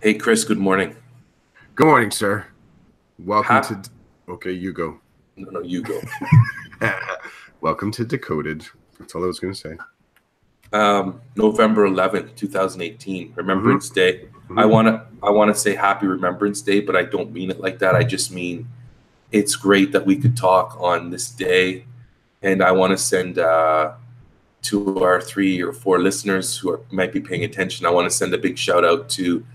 Hey, Chris, good morning. Good morning, sir. Welcome Hap to. Okay, you go. no, no, you go. Welcome to Decoded. That's all I was going to say. November 11th, 2018, Mm-hmm. Remembrance Day. I Mm-hmm. wanna I wanna say Happy Remembrance Day, but I don't mean it like that. I just mean it's great that we could talk on this day, and I want to send to our 3 or 4 listeners might be paying attention. I want to send a big shout out to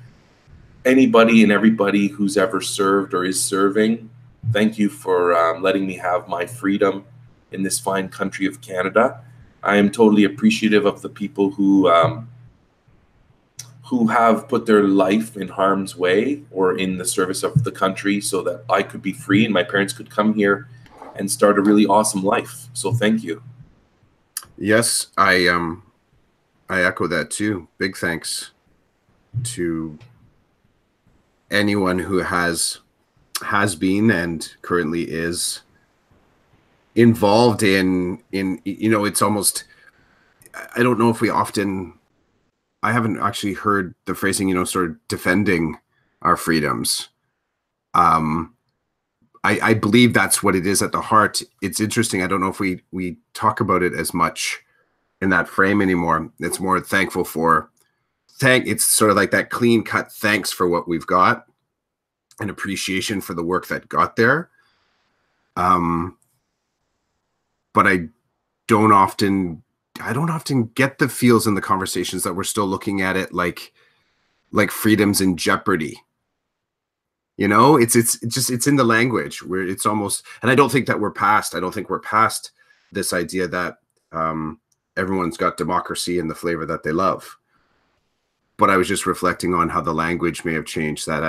anybody and everybody who's ever served or is serving. Thank you for letting me have my freedom in this fine country of Canada. I am totally appreciative of the people who have put their life in harm's way or in the service of the country so that I could be free and my parents could come here and start a really awesome life. So thank you. Yes, I echo that too. Big thanks to anyone who has been and currently is involved in it's almost, I don't know if we often, I haven't actually heard the phrasing, sort of defending our freedoms. I believe that's what it is at the heart. It's interesting. I don't know if we talk about it as much in that frame anymore. It's more thankful for it's sort of like that clean cut thanks for what we've got and appreciation for the work that got there. But don't often I don't often get the feels in the conversations that we're still looking at it like freedom's in jeopardy. It's in the language where it's almost, and I don't think we're past this idea that everyone's got democracy and the flavor that they love. But I was just reflecting on how the language may have changed, that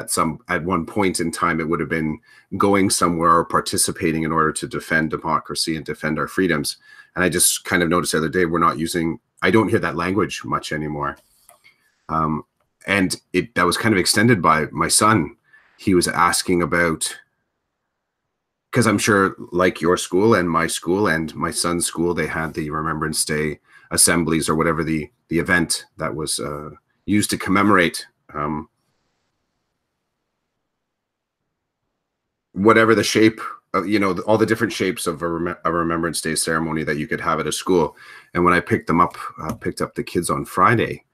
at one point in time it would have been going somewhere or participating in order to defend democracy and defend our freedoms. And I just kind of noticed the other day I don't hear that language much anymore. And that was kind of extended by my son. He was asking about, because I'm sure like your school and my school and my son's school, they had the Remembrance Day assemblies or whatever the event that was used to commemorate whatever the shape of, all the different shapes of a Remembrance Day ceremony that you could have at a school. And when I picked up the kids on Friday,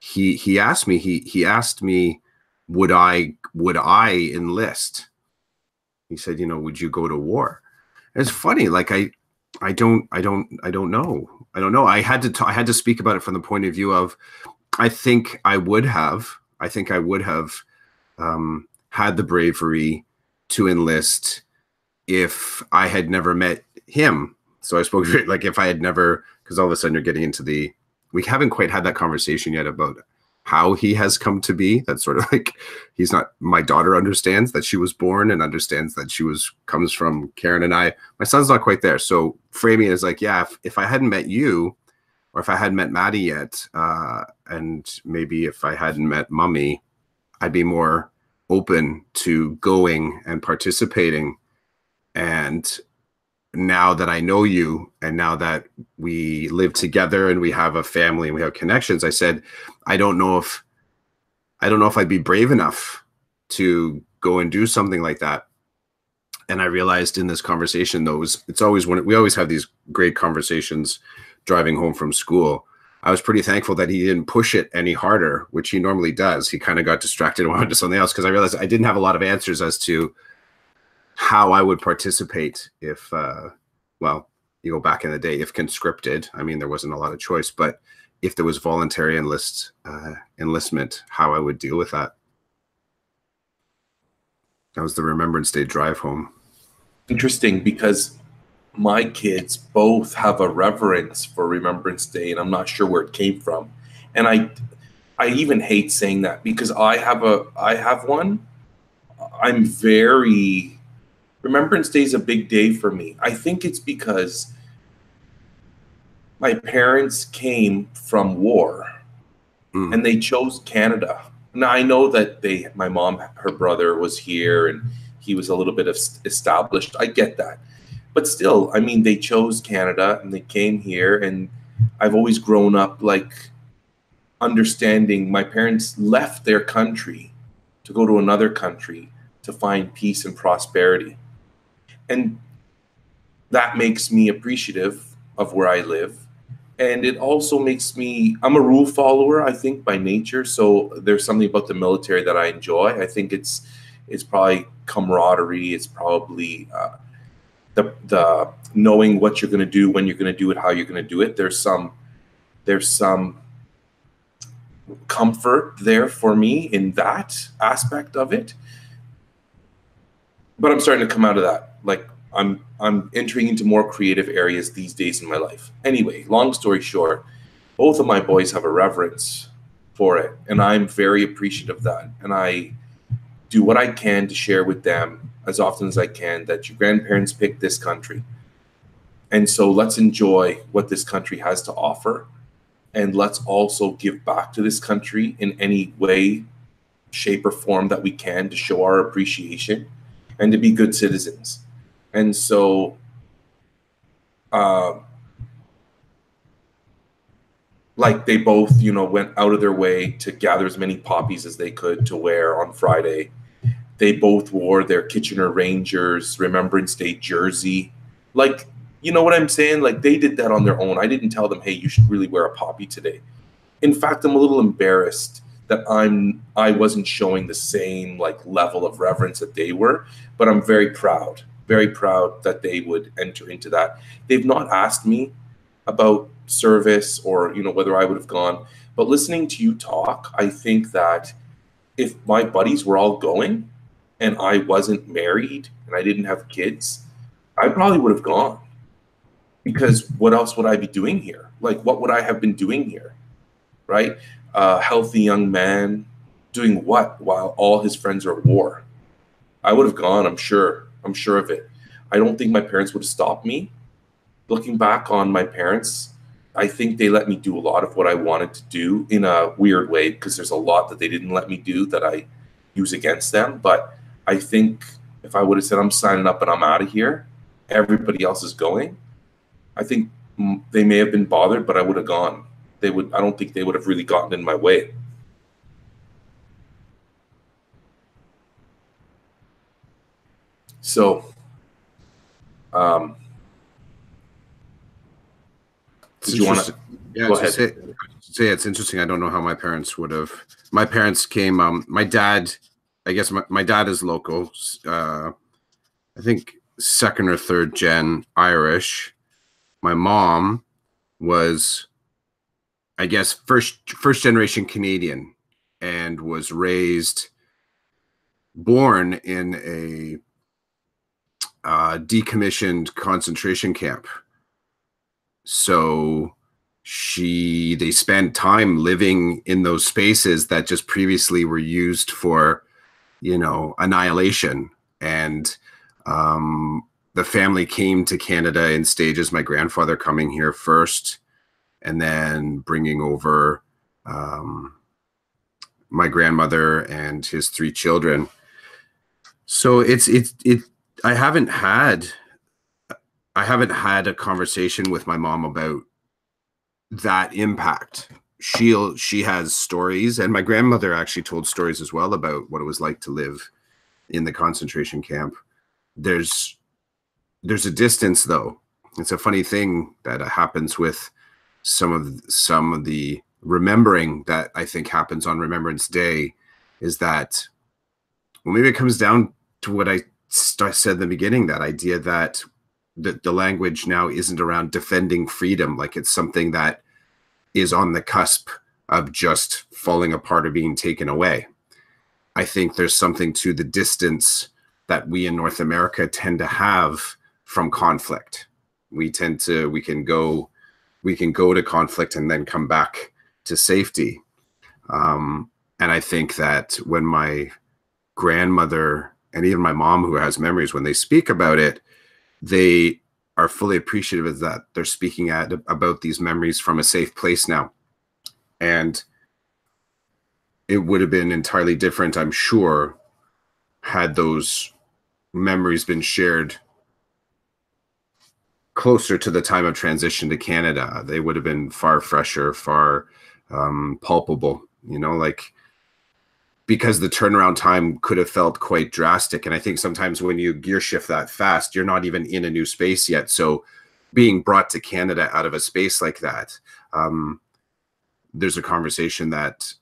he asked me, would I enlist? He said, would you go to war? And it's funny, like I don't know. I had to speak about it from the point of view of, I think I would have had the bravery to enlist if I had never met him. So I spoke like if I had never, because all of a sudden you're getting into we haven't quite had that conversation yet about how he has come to be. That's sort of like, my daughter understands that she was born and understands that comes from Karen and I. My son's not quite there. So framing it as like, yeah, if I hadn't met you, or if I hadn't met Maddie yet, and maybe if I hadn't met Mummy, I'd be more open to going and participating. And now that I know you, and now that we live together and we have a family and we have connections, I said, I don't know if I'd be brave enough to go and do something like that. And I realized in this conversation, we always have these great conversations driving home from school. I was pretty thankful that he didn't push it any harder, which he normally does. He kind of got distracted and went to something else, because I realized I didn't have a lot of answers as to how I would participate if, you go back in the day, if conscripted. I mean, there wasn't a lot of choice, but if there was voluntary enlistment, how I would deal with that. That was the Remembrance Day drive home. Interesting, because my kids both have a reverence for Remembrance Day, and I'm not sure where it came from. And I even hate saying that, because I have one. I'm very Remembrance Day is a big day for me. I think it's because my parents came from war and they chose Canada. Now I know that my mom, her brother was here and he was a little bit established. I get that. But still, I mean, they chose Canada and they came here, and I've always grown up like understanding my parents left their country to go to another country to find peace and prosperity. And that makes me appreciative of where I live. And it also makes me, I'm a rule follower, I think, by nature. So there's something about the military that I enjoy. I think it's probably camaraderie. It's probably the knowing what you're going to do, when you're going to do it, how you're going to do it. There's some comfort there for me in that aspect of it. But I'm starting to come out of that. Like I'm entering into more creative areas these days in my life. Anyway, long story short, both of my boys have a reverence for it, and I'm very appreciative of that. And I do what I can to share with them as often as I can that your grandparents picked this country. And so let's enjoy what this country has to offer. And let's also give back to this country in any way, shape, or form that we can to show our appreciation and to be good citizens. And so, like they both, went out of their way to gather as many poppies as they could to wear on Friday. They both wore their Kitchener Rangers Remembrance Day jersey. Like, you know what I'm saying? Like they did that on their own. I didn't tell them, hey, you should really wear a poppy today. In fact, I'm a little embarrassed that I wasn't showing the same level of reverence that they were, but I'm very proud that they would enter into that. They've not asked me about service or whether I would have gone, but listening to you talk, I think that if my buddies were all going and I wasn't married and I didn't have kids, I probably would have gone, because what else would I be doing here? Like, what would I have been doing here? Right? A healthy young man doing what while all his friends are at war? I would have gone, I'm sure of it. I don't think my parents would have stopped me. Looking back on my parents, I think they let me do a lot of what I wanted to do in a weird way, because there's a lot that they didn't let me do that I use against them. But I think if I would have said, I'm signing up and I'm out of here, everybody else is going, I think they may have been bothered, but I would have gone. I don't think they would have really gotten in my way. So, did you want to? Yeah, go ahead. Say it's interesting. I don't know how my parents would have. My parents came. My dad. I guess my dad is local. I think second or third gen Irish. My mom was, I guess, first generation Canadian, and was born in a decommissioned concentration camp. So they spent time living in those spaces that just previously were used for, annihilation. And the family came to Canada in stages. My grandfather coming here first, and then bringing over my grandmother and his 3 children. So I haven't had a conversation with my mom about that impact. She has stories, and my grandmother actually told stories as well about what it was like to live in the concentration camp. There's a distance, though. It's a funny thing that happens with some of the remembering that I think happens on Remembrance Day, is that, well, maybe it comes down to what I said in the beginning, that idea that the language now isn't around defending freedom, like it's something that is on the cusp of just falling apart or being taken away. I think there's something to the distance that we in North America tend to have from conflict. We can go to conflict and then come back to safety. And I think that when my grandmother and even my mom, who has memories, when they speak about it, they are fully appreciative of that. They're speaking about these memories from a safe place now. And it would have been entirely different, I'm sure, had those memories been shared closer to the time of transition to Canada. They would have been far fresher, far palpable, you know, like, because the turnaround time could have felt quite drastic. And I think sometimes when you gear shift that fast, you're not even in a new space yet. So being brought to Canada out of a space like that, there's a conversation that,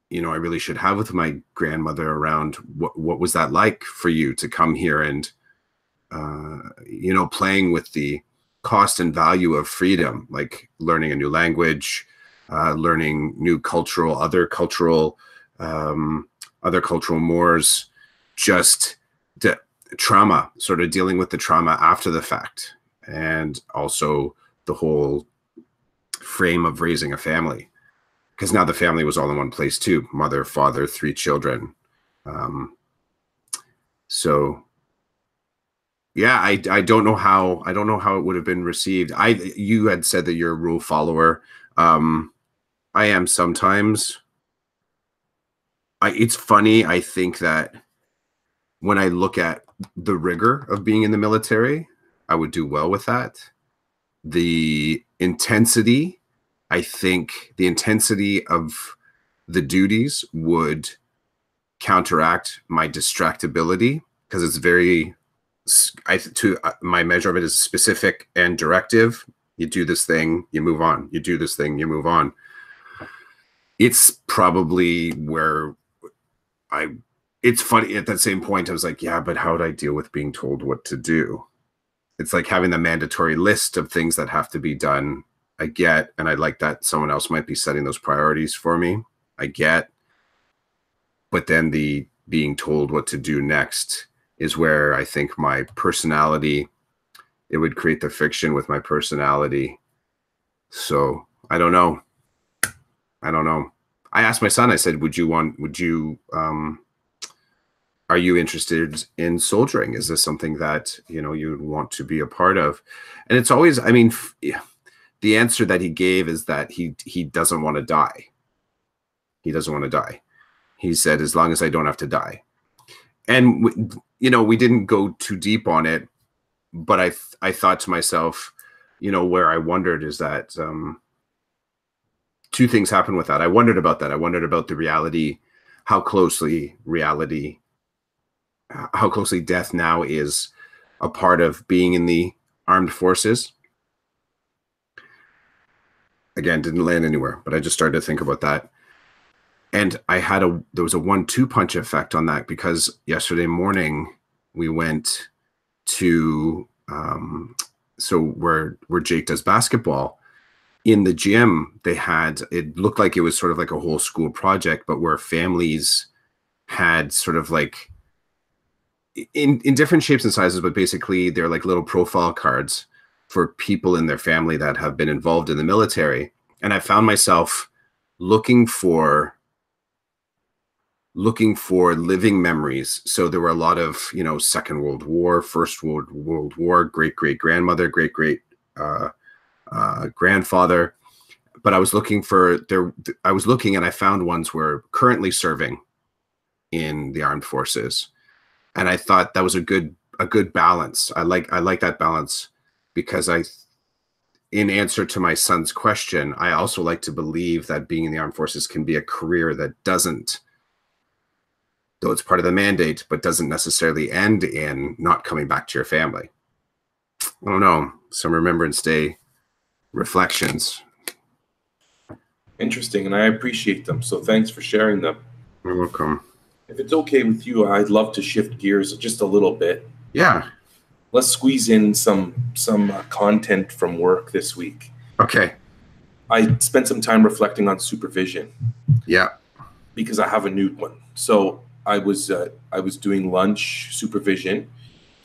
you know, I really should have with my grandmother around what was that like for you to come here, and, you know, playing with the cost and value of freedom, like learning a new language, learning new other cultural mores, just the trauma, sort of dealing with the trauma after the fact, and also the whole frame of raising a family, because now the family was all in one place too, mother, father, 3 children. So yeah, I don't know how it would have been received. You had said that you're a rule follower. I am sometimes. It's funny. I think that when I look at the rigor of being in the military, I would do well with that. The intensity, I think the intensity of the duties would counteract my distractibility, because it's very, my measure of it is specific and directive. You do this thing, you move on. You do this thing, you move on. It's probably where it's funny, at that same point, I was like, yeah, but how would I deal with being told what to do? It's like having the mandatory list of things that have to be done. I get, and I like that someone else might be setting those priorities for me. I get. But then the being told what to do next is where I think my personality, it would create the friction with my personality. So I don't know. I asked my son, I said, are you interested in soldiering? Is this something that, you know, you want to be a part of? And it's always, I mean, the answer that he gave is that he doesn't want to die. He doesn't want to die. He said, as long as I don't have to die. And, you know, we didn't go too deep on it, but I thought to myself, you know, where I wondered is that 2 things happened with that. I wondered about that. I wondered about the reality, how closely death now is a part of being in the armed forces. Again, didn't land anywhere, but I just started to think about that. And there was a 1-2 punch effect on that, because yesterday morning we went to, so where Jake does basketball, in the gym, it looked like it was sort of like a whole school project, but where families had sort of like, in different shapes and sizes, but basically they're like little profile cards for people in their family that have been involved in the military. And I found myself looking for living memories. So there were a lot of, you know, Second World War, First World War, great-great-grandmother, great grandfather. But I was looking and I found ones where currently serving in the armed forces. And I thought that was a good balance. I like that balance, because in answer to my son's question, I also like to believe that being in the armed forces can be a career that doesn't, though it's part of the mandate, but doesn't necessarily end in not coming back to your family. I don't know. Some Remembrance Day reflections. Interesting, and I appreciate them. So thanks for sharing them. You're welcome. If it's okay with you, I'd love to shift gears just a little bit. Yeah. Let's squeeze in some content from work this week. Okay. I spent some time reflecting on supervision. Yeah. Because I have a new one. So I was doing lunch supervision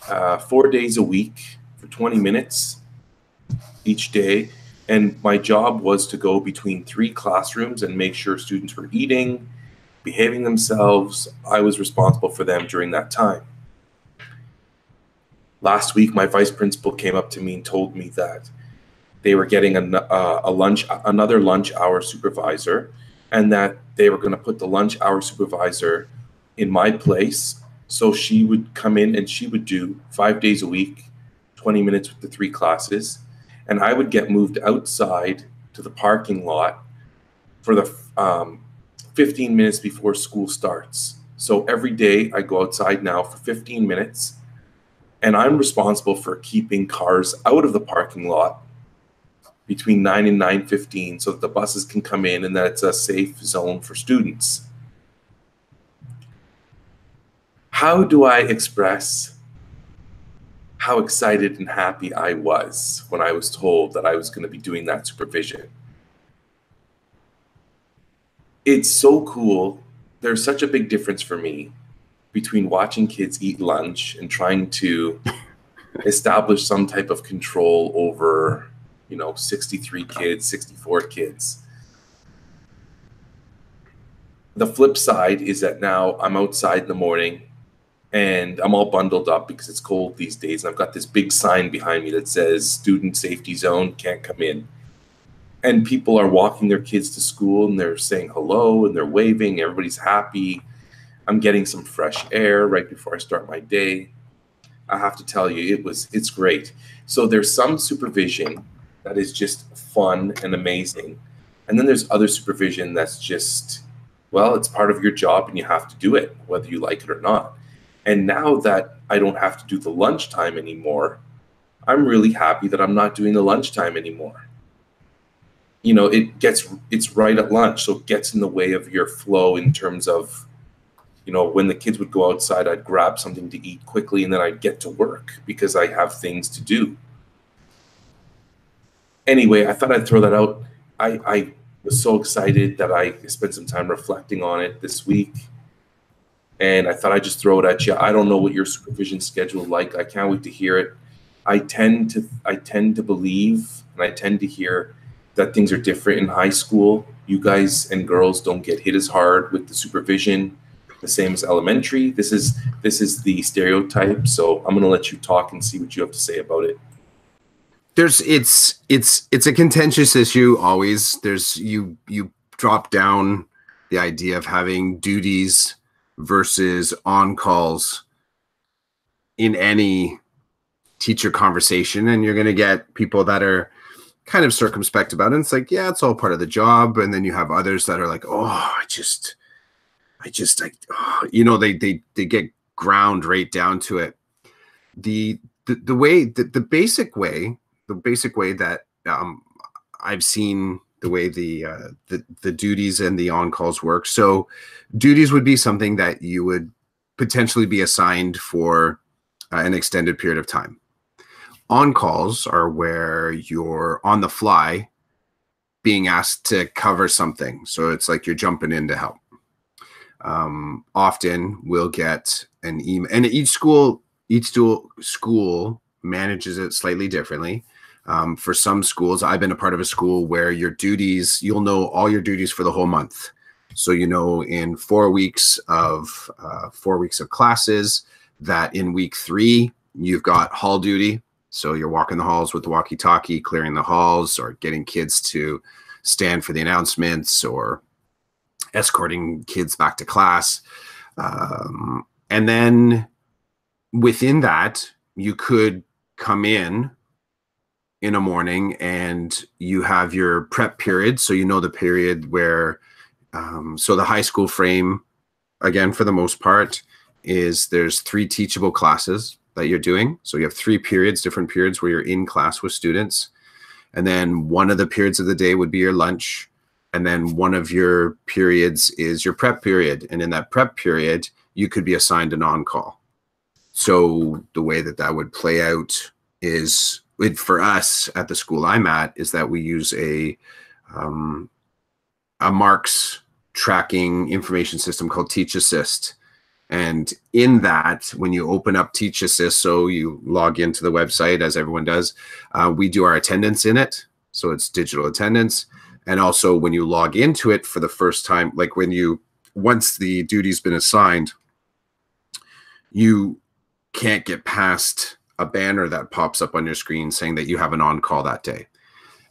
4 days a week for 20 minutes each day. And my job was to go between 3 classrooms and make sure students were eating, behaving themselves. I was responsible for them during that time. Last week, my vice principal came up to me and told me that they were getting another lunch hour supervisor, and that they were going to put the lunch hour supervisor in my place. So she would come in and she would do 5 days a week, 20 minutes with the 3 classes. And I would get moved outside to the parking lot for the 15 minutes before school starts. So every day I go outside now for 15 minutes, and I'm responsible for keeping cars out of the parking lot between 9 and 9:15 so that the buses can come in and that it's a safe zone for students. How do I express how excited and happy I was when I was told that I was going to be doing that supervision? It's so cool. There's such a big difference for me between watching kids eat lunch and trying to establish some type of control over, 63 kids, 64 kids. The flip side is that now I'm outside in the morning and I'm all bundled up because it's cold these days. And I've got this big sign behind me that says student safety zone, can't come in. And people are walking their kids to school and they're saying hello and they're waving. Everybody's happy. I'm getting some fresh air right before I start my day. I have to tell you, it's great. So there's some supervision that is just fun and amazing. And then there's other supervision that's just, well, it's part of your job and you have to do it, whether you like it or not. And now that I don't have to do the lunchtime anymore, I'm really happy that I'm not doing the lunchtime anymore. It's right at lunch, so it gets in the way of your flow in terms of, when the kids would go outside, I'd grab something to eat quickly and then I'd get to work because I have things to do. Anyway, I thought I'd throw that out. I was so excited that I spent some time reflecting on it this week. And I thought I'd just throw it at you. I don't know what your supervision schedule is like. I can't wait to hear it. I tend to believe and I tend to hear that things are different in high school. You guys and girls don't get hit as hard with the supervision, the same as elementary. This is the stereotype. So I'm going to let you talk and see what you have to say about it. It's a contentious issue always. You drop down the idea of having duties versus on-calls in any teacher conversation, and you're going to get people that are kind of circumspect about it. And it's like, yeah, it's all part of the job. And then you have others that are like, oh, they get ground right down to it. The basic way that I've seen the way the duties and the on-calls work. So duties would be something that you would potentially be assigned for an extended period of time. On-calls are where you're on the fly being asked to cover something. So it's like you're jumping in to help. Often we'll get an email, and each school manages it slightly differently. For some schools, I've been a part of a school where your duties, you'll know all your duties for the whole month. So, in 4 weeks of classes, that in week 3, you've got hall duty. So you're walking the halls with the walkie-talkie, clearing the halls, or getting kids to stand for the announcements, or escorting kids back to class. And then within that, you could come in a morning and you have your prep period. So the period where, so the high school frame, again, for the most part, is there's 3 teachable classes that you're doing. So you have 3 periods, different periods where you're in class with students. And then one of the periods of the day would be your lunch. And then one of your periods is your prep period. And in that prep period, you could be assigned an on-call. So the way that would play out is, for us at the school I'm at, is that we use a marks tracking information system called Teach Assist. And in that, when you open up Teach Assist, so you log into the website, as everyone does, we do our attendance in it. So it's digital attendance. And also when you log into it for the first time, like once the duty's been assigned, you can't get past a banner that pops up on your screen saying that you have an on-call that day.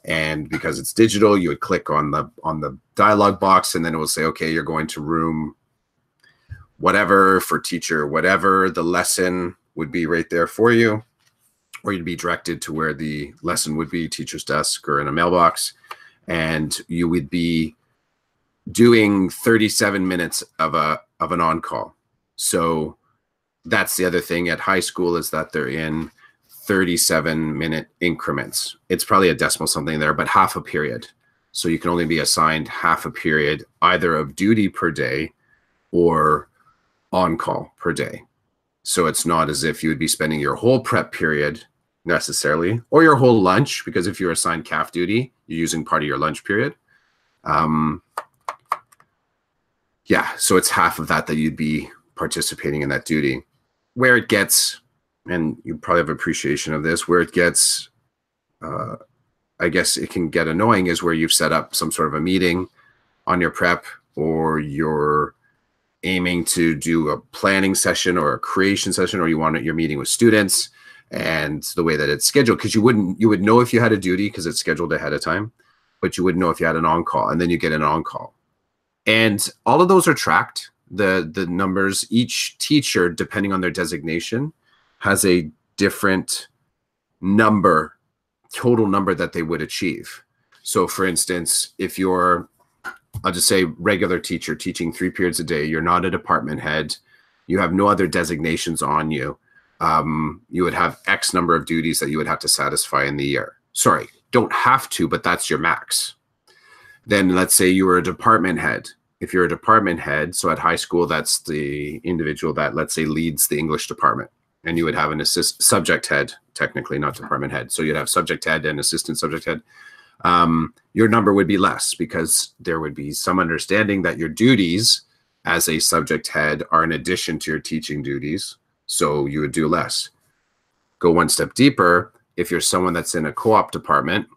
And because it's digital, you would click on the dialog box, and then it will say, okay, you're going to room whatever for teacher, whatever. The lesson would be right there for you, or you'd be directed to where the lesson would be, teacher's desk or in a mailbox. And you would be doing 37 minutes of an on-call. So that's the other thing at high school, is that they're in 37-minute increments. It's probably a decimal something there, but half a period. So you can only be assigned half a period either of duty per day or on-call per day. So it's not as if you would be spending your whole prep period necessarily, or your whole lunch, because if you're assigned CAF duty, you're using part of your lunch period. Yeah, so it's half of that you'd be participating in that duty. Where it gets, and you probably have appreciation of this, where it gets, I guess it can get annoying, is where you've set up some sort of a meeting on your prep, or you're aiming to do a planning session or a creation session, or you want your meeting with students, and the way that it's scheduled, because you would know if you had a duty because it's scheduled ahead of time, but you wouldn't know if you had an on-call, and then you get an on-call. And all of those are tracked, the numbers. Each teacher, depending on their designation, has a different number, total number that they would achieve. So for instance, if you're, I'll just say regular teacher teaching 3 periods a day, you're not a department head, you have no other designations on you, you would have X number of duties that you would have to satisfy in the year. Sorry, don't have to, but that's your max. Then let's say you were a department head. If you're a department head, so at high school, that's the individual that, let's say, leads the English department. And you would have an subject head, technically not department head. So you'd have subject head and assistant subject head. Your number would be less, because there would be some understanding that your duties as a subject head are in addition to your teaching duties. So you would do less. Go one step deeper. If you're someone that's in a co-op department,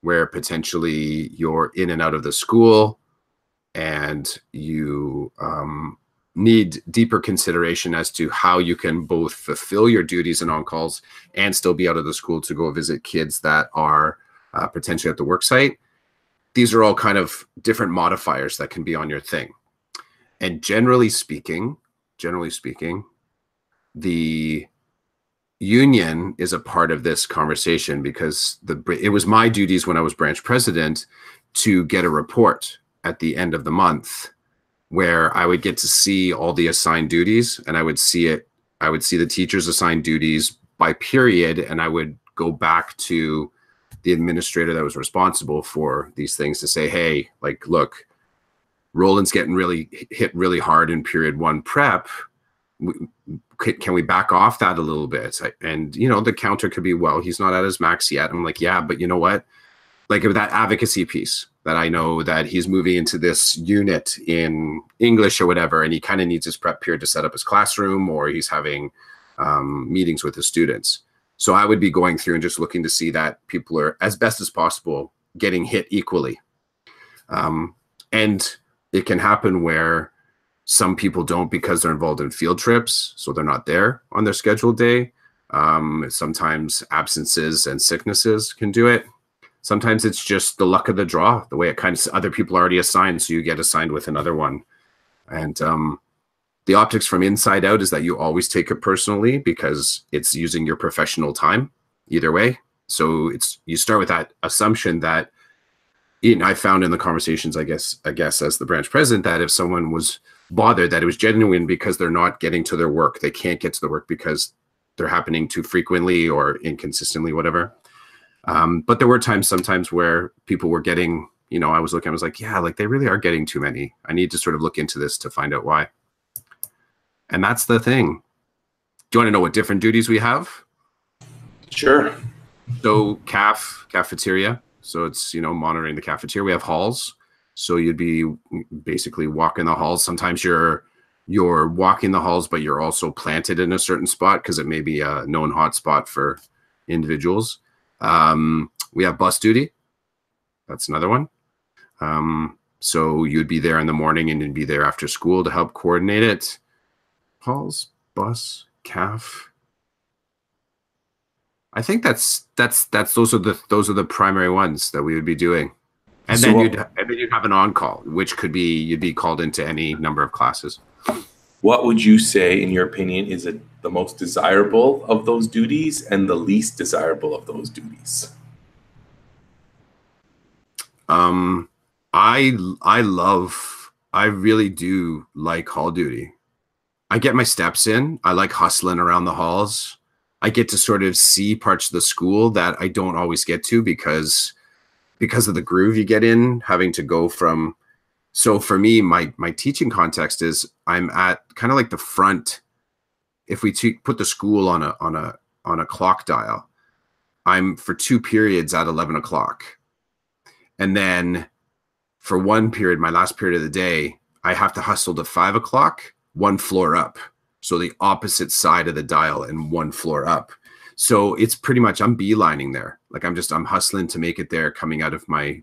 where potentially you're in and out of the school, and you need deeper consideration as to how you can both fulfill your duties and on-calls and still be out of the school to go visit kids that are potentially at the work site. These are all kind of different modifiers that can be on your thing. And generally speaking, the union is a part of this conversation, because it was my duties when I was branch president to get a report at the end of the month where I would get to see all the assigned duties, and I would see the teachers assigned duties by period, and I would go back to the administrator that was responsible for these things to say, hey, like, look, Roland's getting hit really hard in period 1 prep. Can we back off that a little bit? And, you know, the counter could be, well, he's not at his max yet. I'm like, yeah, but you know what? Like, that advocacy piece, that I know that he's moving into this unit in English or whatever, and he kind of needs his prep period to set up his classroom, or he's having meetings with the students. So I would be going through and just looking to see that people are, as best as possible, getting hit equally. And it can happen where some people don't, because they're involved in field trips, so they're not there on their scheduled day. Sometimes absences and sicknesses can do it. Sometimes it's just the luck of the draw, the way it kind of, other people are already assigned, so you get assigned with another one. And the optics from inside out is that you always take it personally, because it's using your professional time either way. So you start with that assumption that, I found in the conversations, I guess as the branch president, that if someone was bothered, that it was genuine because they're not getting to their work. They can't get to the work because they're happening too frequently or inconsistently, whatever. But there were sometimes where people were getting, I was like, yeah, like, they really are getting too many. I need to sort of look into this to find out why. And that's the thing. Do you want to know what different duties we have? Sure. So cafeteria. So it's, monitoring the cafeteria. We have halls. So you'd be basically walking the halls. Sometimes you're walking the halls, but you're also planted in a certain spot because it may be a known hot spot for individuals. We have bus duty. That's another one. So you'd be there in the morning and you'd be there after school to help coordinate it. Halls, bus, CAF. I think those are the primary ones that we would be doing. And then you'd have an on-call, which could be, you'd be called into any number of classes. What would you say, in your opinion, is it the most desirable of those duties and the least desirable of those duties? I really do like hall duty. I get my steps in. I like hustling around the halls. I get to sort of see parts of the school that I don't always get to because of the groove you get in, having to go from. So for me, my teaching context is I'm at kind of like the front. If we put the school on a clock dial, I'm for 2 periods at 11 o'clock, and then for one period, my last period of the day, I have to hustle to 5 o'clock, one floor up. So the opposite side of the dial and one floor up. So it's pretty much, I'm beelining there. Like I'm hustling to make it there, coming out of my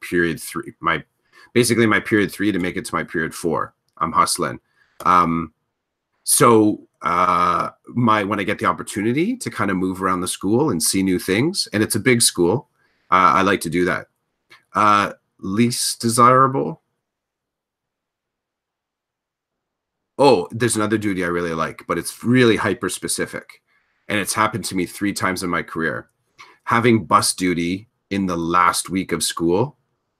period three, basically my period 3 to make it to my period 4. I'm hustling. When I get the opportunity to kind of move around the school and see new things, and it's a big school, I like to do that. Least desirable. Oh, there's another duty I really like, but it's really hyper specific. And it's happened to me 3 times in my career. Having bus duty in the last week of school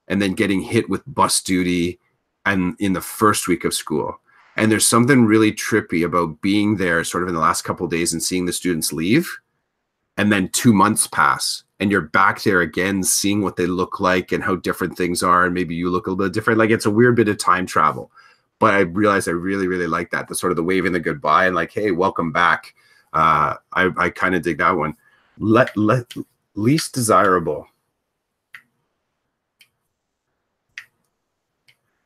and then getting hit with bus duty and in the first week of school. And there's something really trippy about being there sort of in the last couple of days and seeing the students leave. And then 2 months pass and you're back there again, seeing what they look like and how different things are. And maybe you look a little bit different. Like it's a weird bit of time travel. But I realized I really, really like that. The sort of the waving the goodbye and like, hey, welcome back. I kind of dig that one. Least desirable.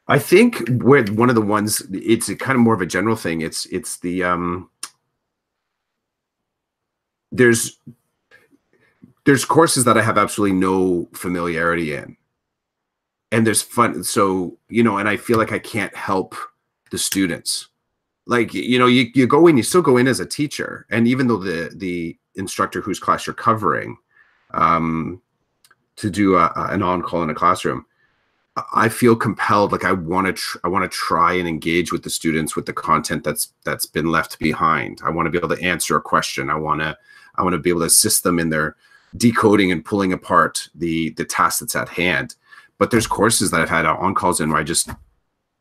I think where one of the ones, it's a kind of more of a general thing. It's the there's courses that I have absolutely no familiarity in. And there's fun. So, and I feel like I can't help the students. Like, you go in, you still go in as a teacher. And even though the instructor whose class you're covering to do an on-call in a classroom, I feel compelled, like I want to try and engage with the students with the content that's been left behind. I want to be able to answer a question. I want to be able to assist them in their decoding and pulling apart the task that's at hand. But there's courses that I've had on calls in where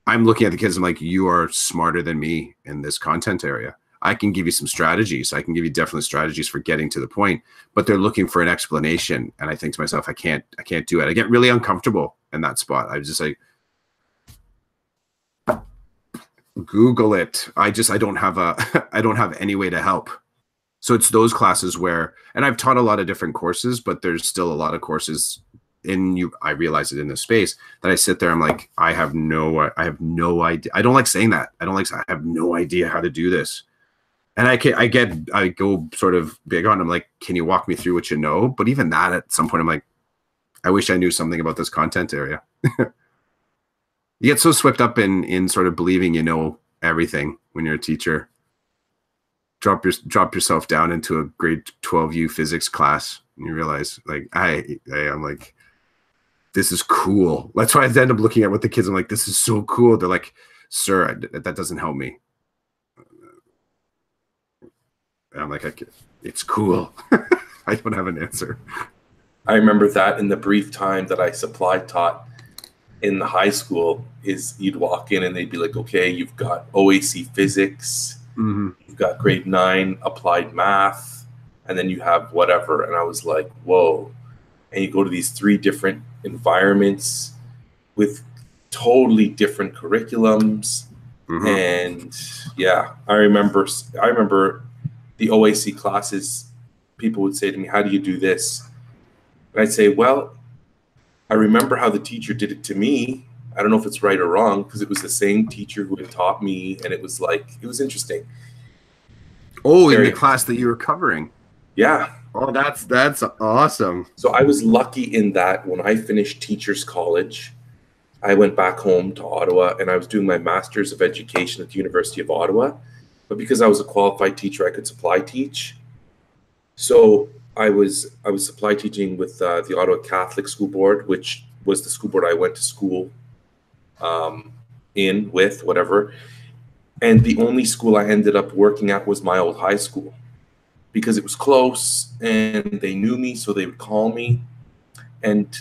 I'm looking at the kids. I'm like, you are smarter than me in this content area. I can give you some strategies. I can give you definite strategies for getting to the point, but they're looking for an explanation. And I think to myself, I can't do it. I get really uncomfortable in that spot. I was just like, Google it. I don't have any way to help. So it's those classes where, and I've taught a lot of different courses, but there's still a lot of courses I realize it in this space that I sit there. I'm like, I have no idea. I don't like saying that. I have no idea how to do this. And I go sort of big on, I'm like, can you walk me through what you know? But even that at some point, I'm like, I wish I knew something about this content area. You get so swept up in sort of believing you know everything when you're a teacher. Drop yourself down into a grade 12U physics class and you realize like, I'm like, this is cool. That's why I end up looking at what the kids, I'm like, this is so cool. They're like, sir, that doesn't help me. And I'm like, it's cool. I don't have an answer. I remember that in the brief time that I supply taught in the high school is you'd walk in and they'd be like, okay, you've got OAC physics, you've got grade 9 applied math, and then you have whatever. And I was like, whoa. And you go to these 3 different environments with totally different curriculums. And yeah, I remember the OAC classes, people would say to me, how do you do this? And I'd say, well, I remember how the teacher did it to me. I don't know if it's right or wrong because it was the same teacher who had taught me. And it was interesting. Oh, in the class that you were covering. Yeah. Oh, that's awesome. So I was lucky in that when I finished teachers college, I went back home to Ottawa and I was doing my Master's of Education at the University of Ottawa. But because I was a qualified teacher, I could supply teach. So I was supply teaching with the Ottawa Catholic School Board, which was the school board I went to school with, whatever. And the only school I ended up working at was my old high school because it was close and they knew me, so they would call me. And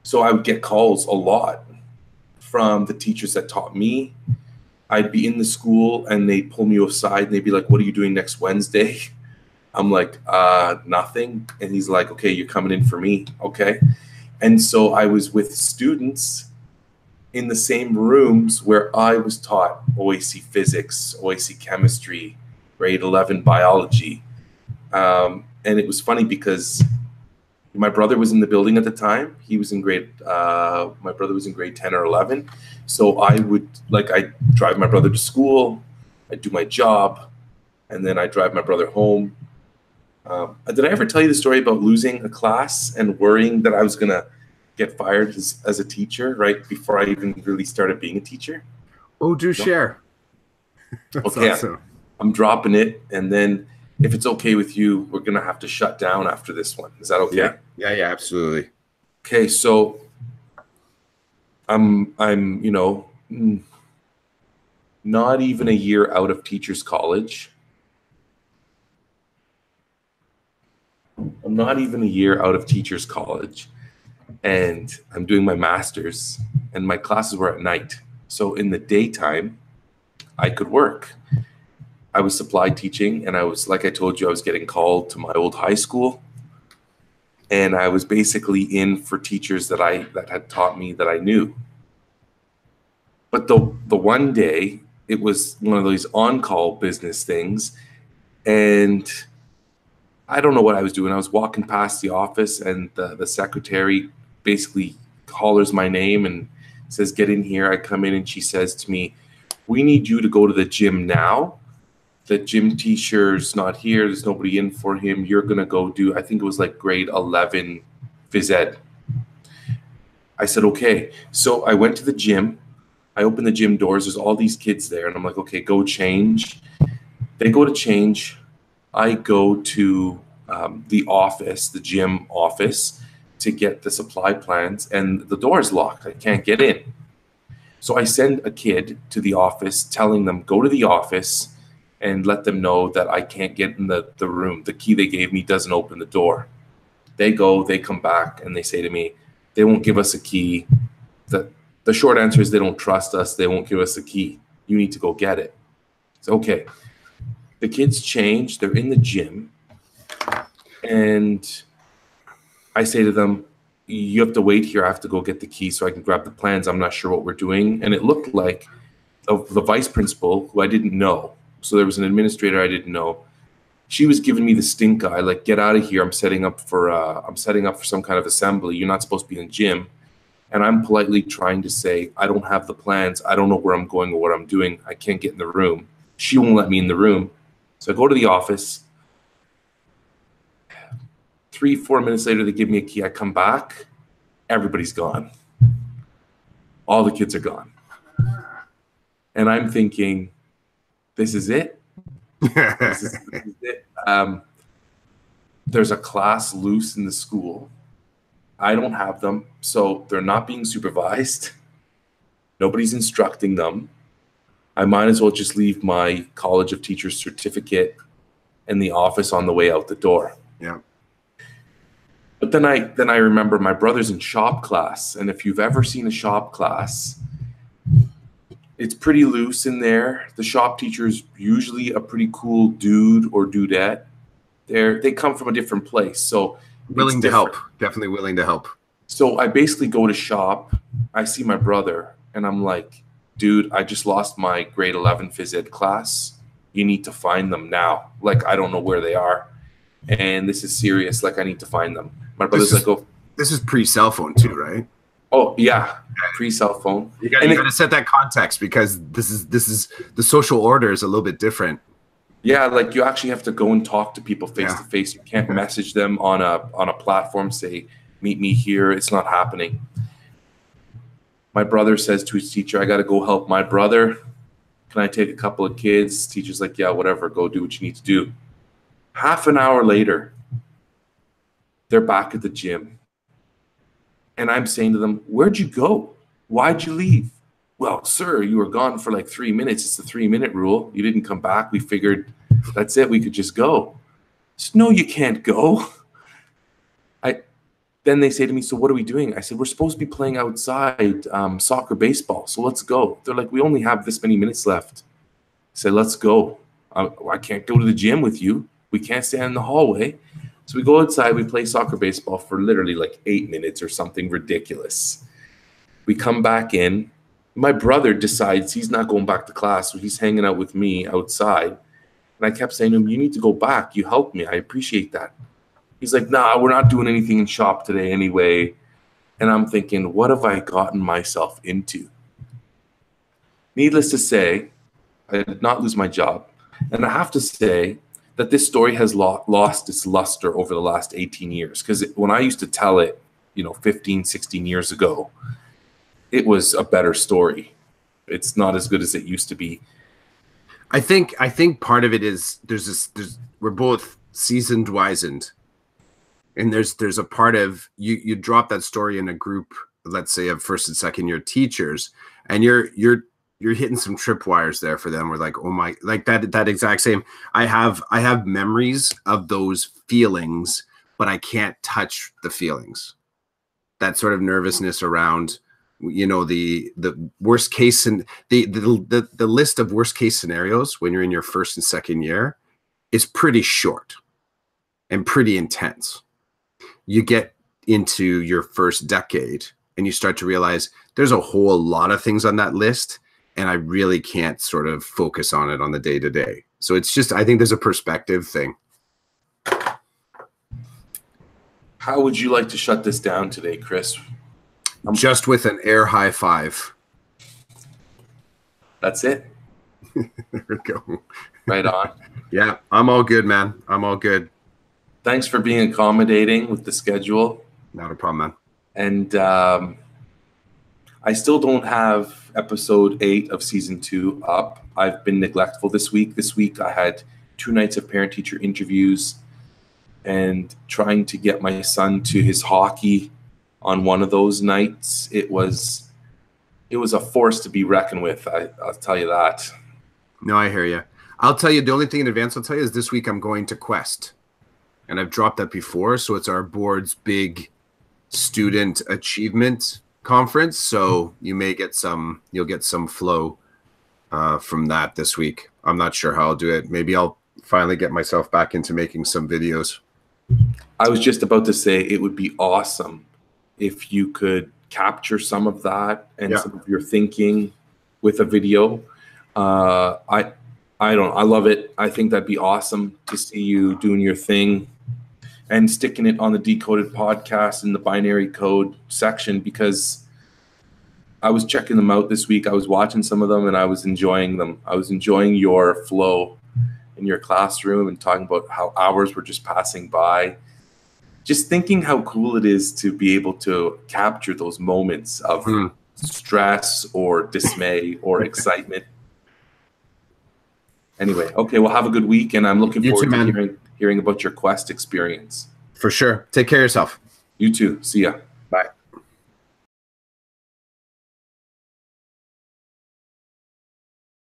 So I would get calls a lot from the teachers that taught me. I'd be in the school and they'd pull me aside and they'd be like, "What are you doing next Wednesday?" I'm like, nothing. And he's like, "Okay, you're coming in for me." Okay. And so I was with students in the same rooms where I was taught OAC physics, OAC chemistry, grade 11 biology. And it was funny because my brother was in the building at the time. He was in my brother was in grade 10 or 11. So I'd drive my brother to school, I'd do my job, and then I'd drive my brother home. Did I ever tell you the story about losing a class and worrying that I was going to get fired as a teacher right before I even really started being a teacher? Oh, do share. That's okay, awesome. I'm dropping it, and then if it's okay with you, we're going to have to shut down after this one. Is that okay? Yeah, absolutely. Okay, so I'm not even a year out of teachers college. I'm not even a year out of teachers college, and I'm doing my master's, and my classes were at night. So in the daytime, I could work. I was supply teaching, and I was, like I told you, I was getting called to my old high school, and I was basically in for teachers that had taught me that I knew. But the one day, it was one of those on-call business things, and I don't know what I was doing. I was walking past the office, and the secretary basically hollers my name and says, "Get in here." I come in, and she says to me, "We need you to go to the gym now. The gym teacher's not here. There's nobody in for him. You're going to go do," I think it was like grade 11 phys ed. I said, okay. So I went to the gym. I opened the gym doors. There's all these kids there. And I'm like, okay, go change. They go to change. I go to the office, the gym office, to get the supply plans. And the door is locked. I can't get in. So I send a kid to the office telling them, go to the office and let them know that I can't get in the room. The key they gave me doesn't open the door. They go, they come back, and they say to me, they won't give us a key. The short answer is they don't trust us. They won't give us a key. You need to go get it. It's okay. The kids change. They're in the gym. And I say to them, you have to wait here. I have to go get the key so I can grab the plans. I'm not sure what we're doing. And it looked like the vice principal, who I didn't know. So there was an administrator I didn't know. She was giving me the stink eye, like, get out of here. I'm setting up for some kind of assembly. You're not supposed to be in the gym. And I'm politely trying to say, I don't have the plans. I don't know where I'm going or what I'm doing. I can't get in the room. She won't let me in the room. So I go to the office. 3-4 minutes later, they give me a key. I come back. Everybody's gone. All the kids are gone. And I'm thinking, this is it. This is it. There's a class loose in the school. I don't have them, so they're not being supervised. Nobody's instructing them. I might as well just leave my College of Teachers certificate in the office on the way out the door. Yeah. But then I remember my brother's in shop class, and if you've ever seen a shop class, it's pretty loose in there. The shop teacher's usually a pretty cool dude or dudette. They come from a different place, so willing to help. Definitely willing to help. So I basically go to shop. I see my brother, and I'm like, dude, I just lost my grade 11 phys ed class. You need to find them now. Like, I don't know where they are, and this is serious. Like, I need to find them. My brother's like, oh, this is pre-cell phone too, right? Oh yeah, pre-cell phone. You got to set that context, because this is the social order is a little bit different. Yeah, like you actually have to go and talk to people face to face. You can't message them on a platform, say, meet me here. It's not happening. My brother says to his teacher, I got to go help my brother. Can I take a couple of kids? Teacher's like, yeah, whatever. Go do what you need to do. Half an hour later, they're back at the gym. And I'm saying to them, where'd you go? Why'd you leave? Well, sir, you were gone for like 3 minutes. It's the 3-minute rule. You didn't come back. We figured that's it. We could just go. I said, no, you can't go. then they say to me, so what are we doing? I said, we're supposed to be playing outside soccer, baseball. So let's go. They're like, we only have this many minutes left. I said, let's go. I can't go to the gym with you. We can't stand in the hallway. So we go outside, we play soccer, baseball for literally like 8 minutes or something ridiculous. We come back in. My brother decides he's not going back to class, so he's hanging out with me outside. And I kept saying to him, you need to go back. You helped me. I appreciate that. He's like, nah, we're not doing anything in shop today anyway. And I'm thinking, what have I gotten myself into? Needless to say, I did not lose my job. And I have to say that this story has lost its luster over the last 18 years. Because when I used to tell it, 15, 16 years ago, it was a better story. It's not as good as it used to be. I think part of it is we're both seasoned, wizened. And there's a part of you drop that story in a group, let's say, of first and second year teachers, and you're hitting some tripwires there for them. We're like, oh my, like that exact same. I have memories of those feelings, but I can't touch the feelings. That sort of nervousness around, the worst case and the list of worst case scenarios when you're in your first and second year is pretty short and pretty intense. You get into your first decade and you start to realize there's a whole lot of things on that list, and I really can't sort of focus on it on the day to day. So it's just, I think there's a perspective thing. How would you like to shut this down today, Chris? Just with an air high five. That's it. There we go. Right on. Yeah, I'm all good, man. I'm all good. Thanks for being accommodating with the schedule. Not a problem, man. And I still don't have episode 8 of season 2 up. I've been neglectful this week. This week I had 2 nights of parent-teacher interviews and trying to get my son to his hockey on one of those nights. It was a force to be reckoned with. I'll tell you that. No, I hear you. I'll tell you, the only thing in advance I'll tell you is this week I'm going to Quest. And I've dropped that before, so it's our board's big student achievement conference. So you'll get some flow from that this week. I'm not sure how I'll do it. Maybe I'll finally get myself back into making some videos. I was just about to say it would be awesome if you could capture some of that and some of your thinking with a video. I love it. I think that'd be awesome to see you doing your thing and sticking it on the Decoded podcast in the binary code section, because I was checking them out this week. I was watching some of them and I was enjoying them. I was enjoying your flow in your classroom and talking about how hours were just passing by. Just thinking how cool it is to be able to capture those moments of stress or dismay or excitement. Anyway, okay, well, have a good week, and I'm looking forward to hearing about your Quest experience. For sure. Take care of yourself. You too. See ya.